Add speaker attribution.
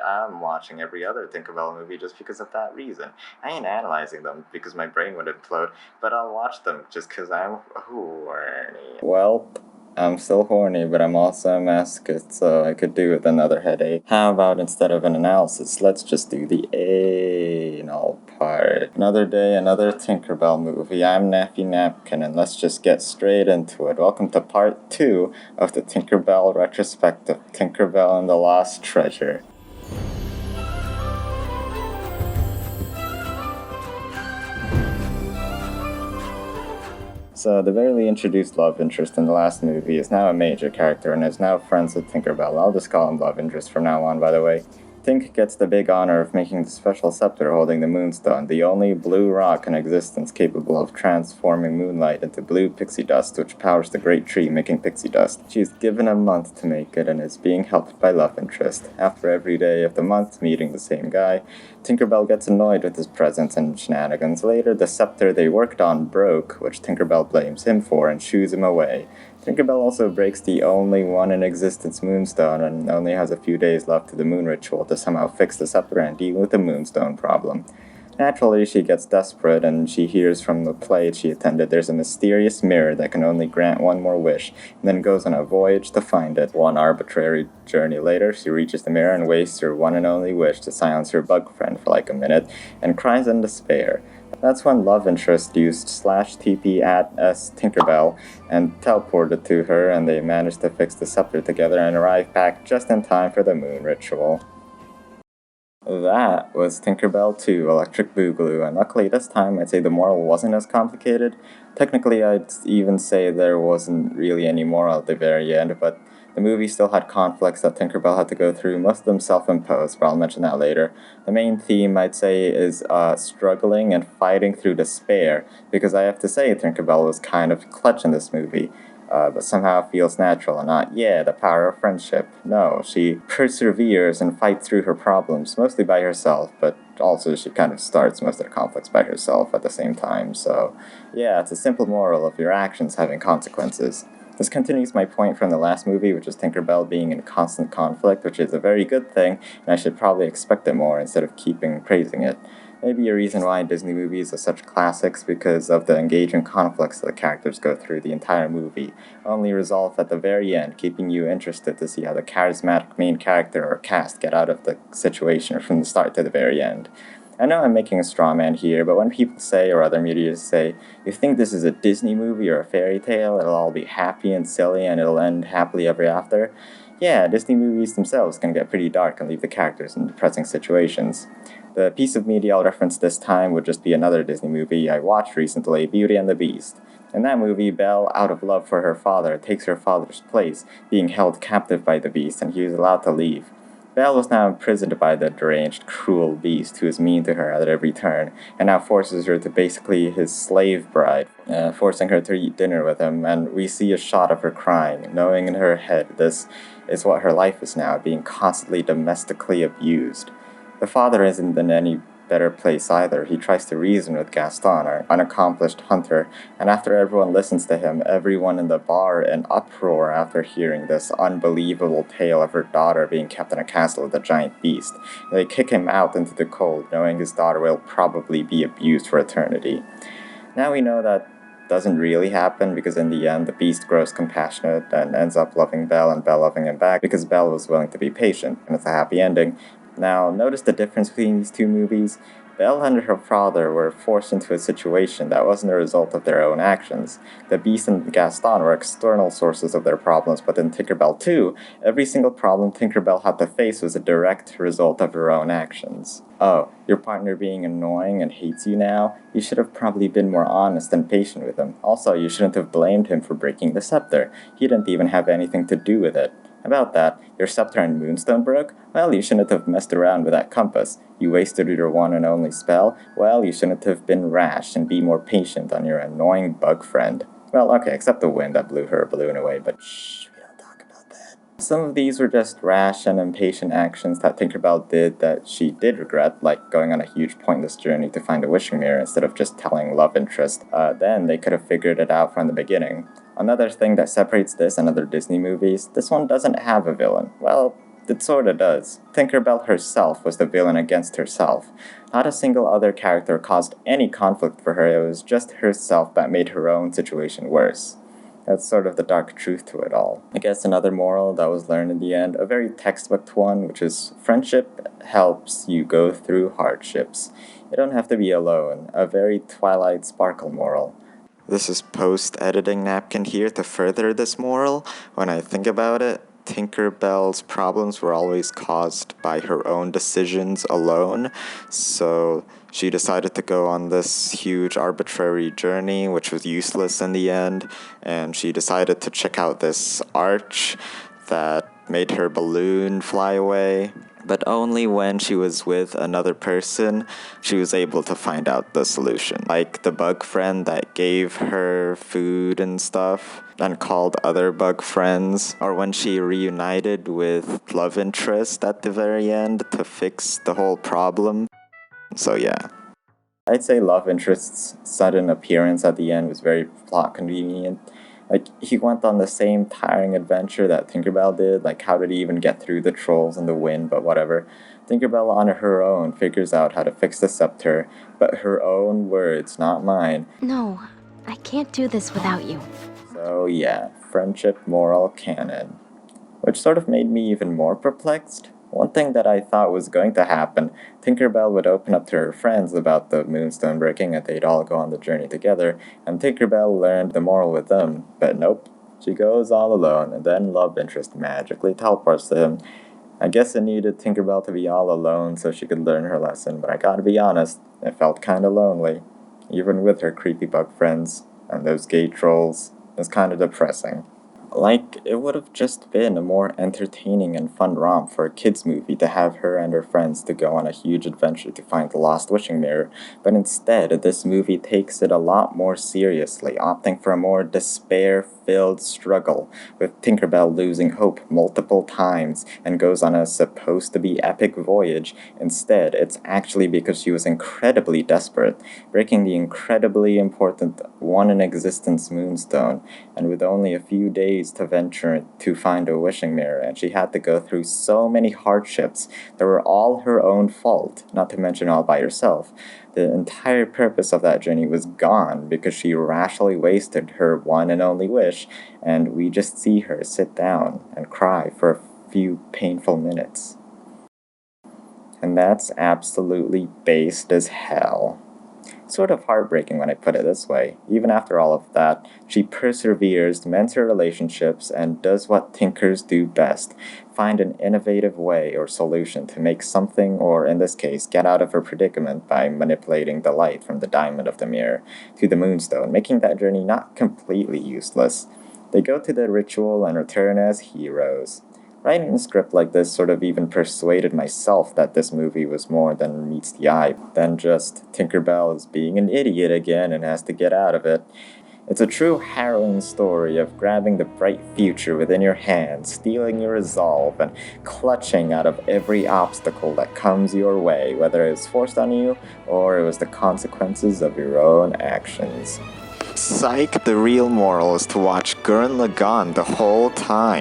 Speaker 1: I'm watching every other Tinkerbell movie just because of that reason. I ain't analyzing them because my brain would implode, but I'll watch them just because I'm horny. Well, I'm still horny, but I'm also a masochist, so I could do with another headache. How about instead of an analysis, let's just do the anal part. Another day, another Tinkerbell movie. I'm Nappy Napkin, and let's just get straight into it. Welcome to part 2 of the Tinkerbell retrospective, Tinkerbell and the Lost Treasure. So, the barely introduced love interest in the last movie is now a major character and is now friends with Tinkerbell. I'll just call him love interest from now on, by the way. Tink gets the big honor of making the special scepter holding the Moonstone, the only blue rock in existence capable of transforming moonlight into blue pixie dust, which powers the great tree making pixie dust. She is given a month to make it and is being helped by love interest. After every day of the month meeting the same guy, Tinkerbell gets annoyed with his presence and shenanigans. Later, the scepter they worked on broke, which Tinkerbell blames him for and shoos him away. Tinkerbell also breaks the only one in existence Moonstone and only has a few days left to the moon ritual to somehow fix the scepter and deal with the Moonstone problem. Naturally, she gets desperate and she hears from the play she attended there's a mysterious mirror that can only grant one more wish, and then goes on a voyage to find it. One arbitrary journey later, she reaches the mirror and wastes her one and only wish to silence her bug friend for like a minute, and cries in despair. That's when love interest used /TP at S Tinkerbell and teleported to her, and they managed to fix the scepter together and arrive back just in time for the moon ritual. That was Tinkerbell 2 Electric Boogaloo, and luckily this time I'd say the moral wasn't as complicated. Technically, I'd even say there wasn't really any moral at the very end, but the movie still had conflicts that Tinkerbell had to go through, most of them self-imposed, but I'll mention that later. The main theme, I'd say, is struggling and fighting through despair, because I have to say Tinkerbell was kind of clutch in this movie. But somehow feels natural and not, yeah, the power of friendship. No, she perseveres and fights through her problems, mostly by herself, but also she kind of starts most of the conflicts by herself at the same time. So, yeah, it's a simple moral of your actions having consequences. This continues my point from the last movie, which is Tinkerbell being in constant conflict, which is a very good thing, and I should probably expect it more instead of keeping praising it. Maybe a reason why Disney movies are such classics because of the engaging conflicts that the characters go through the entire movie, only resolve at the very end, keeping you interested to see how the charismatic main character or cast get out of the situation from the start to the very end. I know I'm making a straw man here, but when people say, or other media say, you think this is a Disney movie or a fairy tale, it'll all be happy and silly and it'll end happily ever after, yeah, Disney movies themselves can get pretty dark and leave the characters in depressing situations. The piece of media I'll reference this time would just be another Disney movie I watched recently, Beauty and the Beast. In that movie, Belle, out of love for her father, takes her father's place, being held captive by the Beast, and he is allowed to leave. Belle was now imprisoned by the deranged, cruel Beast, who is mean to her at every turn, and now forces her to basically his slave bride, forcing her to eat dinner with him, and we see a shot of her crying, knowing in her head this is what her life is now, being constantly domestically abused. The father isn't in any better place either. He tries to reason with Gaston, our unaccomplished hunter, and after everyone listens to him, everyone in the bar in uproar after hearing this unbelievable tale of her daughter being kept in a castle with a giant beast. They kick him out into the cold, knowing his daughter will probably be abused for eternity. Now we know that doesn't really happen because in the end the beast grows compassionate and ends up loving Belle and Belle loving him back because Belle was willing to be patient, and it's a happy ending. Now, notice the difference between these two movies. Belle and her father were forced into a situation that wasn't a result of their own actions. The Beast and Gaston were external sources of their problems, but in Tinkerbell 2, every single problem Tinkerbell had to face was a direct result of her own actions. Oh, your partner being annoying and hates you now? You should have probably been more honest and patient with him. Also, you shouldn't have blamed him for breaking the scepter. He didn't even have anything to do with it. About that, your scepter and moonstone broke? Well, you shouldn't have messed around with that compass. You wasted your one and only spell? Well, you shouldn't have been rash and be more patient on your annoying bug friend. Well, okay, except the wind that blew her balloon away, but shh, we don't talk about that. Some of these were just rash and impatient actions that Tinkerbell did that she did regret, like going on a huge pointless journey to find a wishing mirror instead of just telling love interest. Then they could have figured it out from the beginning. Another thing that separates this and other Disney movies, this one doesn't have a villain. Well, It sorta does. Tinkerbell herself was the villain against herself. Not a single other character caused any conflict for her, it was just herself that made her own situation worse. That's sort of the dark truth to it all. I guess another moral that was learned in the end, a very textbook one, which is friendship helps you go through hardships. You don't have to be alone. A very Twilight Sparkle moral. This is post-editing napkin here to further this moral. When I think about it, Tinkerbell's problems were always caused by her own decisions alone, so she decided to go on this huge arbitrary journey, which was useless in the end, and she decided to check out this arch that made her balloon fly away. But only when she was with another person, she was able to find out the solution. Like the bug friend that gave her food and stuff, and called other bug friends. Or when she reunited with love interest at the very end to fix the whole problem. So yeah. I'd say love interest's sudden appearance at the end was very plot convenient. Like, he went on the same tiring adventure that Tinkerbell did. Like, how did he even get through the trolls and the wind, but whatever. Tinkerbell on her own figures out how to fix the scepter, but her own words, not mine.
Speaker 2: No, I can't do this without you.
Speaker 1: So yeah, friendship moral canon. Which sort of made me even more perplexed. One thing that I thought was going to happen, Tinkerbell would open up to her friends about the moonstone breaking and they'd all go on the journey together, and Tinkerbell learned the moral with them, but nope. She goes all alone, and then love interest magically teleports to him. I guess it needed Tinkerbell to be all alone so she could learn her lesson, but I gotta be honest, it felt kinda lonely. Even with her creepy bug friends, and those gay trolls, it was kinda depressing. Like, it would have just been a more entertaining and fun romp for a kids' movie to have her and her friends to go on a huge adventure to find the lost wishing mirror, but instead, this movie takes it a lot more seriously, opting for a more despair-filled struggle, with Tinkerbell losing hope multiple times and goes on a supposed-to-be epic voyage. Instead, it's actually because she was incredibly desperate, breaking the incredibly important one-in-existence moonstone, and with only a few days to venture to find a wishing mirror, and she had to go through so many hardships that were all her own fault, not to mention all by herself. The entire purpose of that journey was gone because she rashly wasted her one and only wish, and we just see her sit down and cry for a few painful minutes. And that's absolutely based as hell. Sort of heartbreaking when I put it this way. Even after all of that, she perseveres, mends her relationships, and does what Tinkers do best. Find an innovative way or solution to make something, or in this case, get out of her predicament by manipulating the light from the diamond of the mirror to the moonstone, making that journey not completely useless. They go to the ritual and return as heroes. Writing a script like this sort of even persuaded myself that this movie was more than meets the eye, than just Tinkerbell is being an idiot again and has to get out of it. It's a true harrowing story of grabbing the bright future within your hands, stealing your resolve, and clutching out of every obstacle that comes your way, whether it's forced on you or it was the consequences of your own actions. Psych, the real moral is to watch Gurren Lagann the whole time.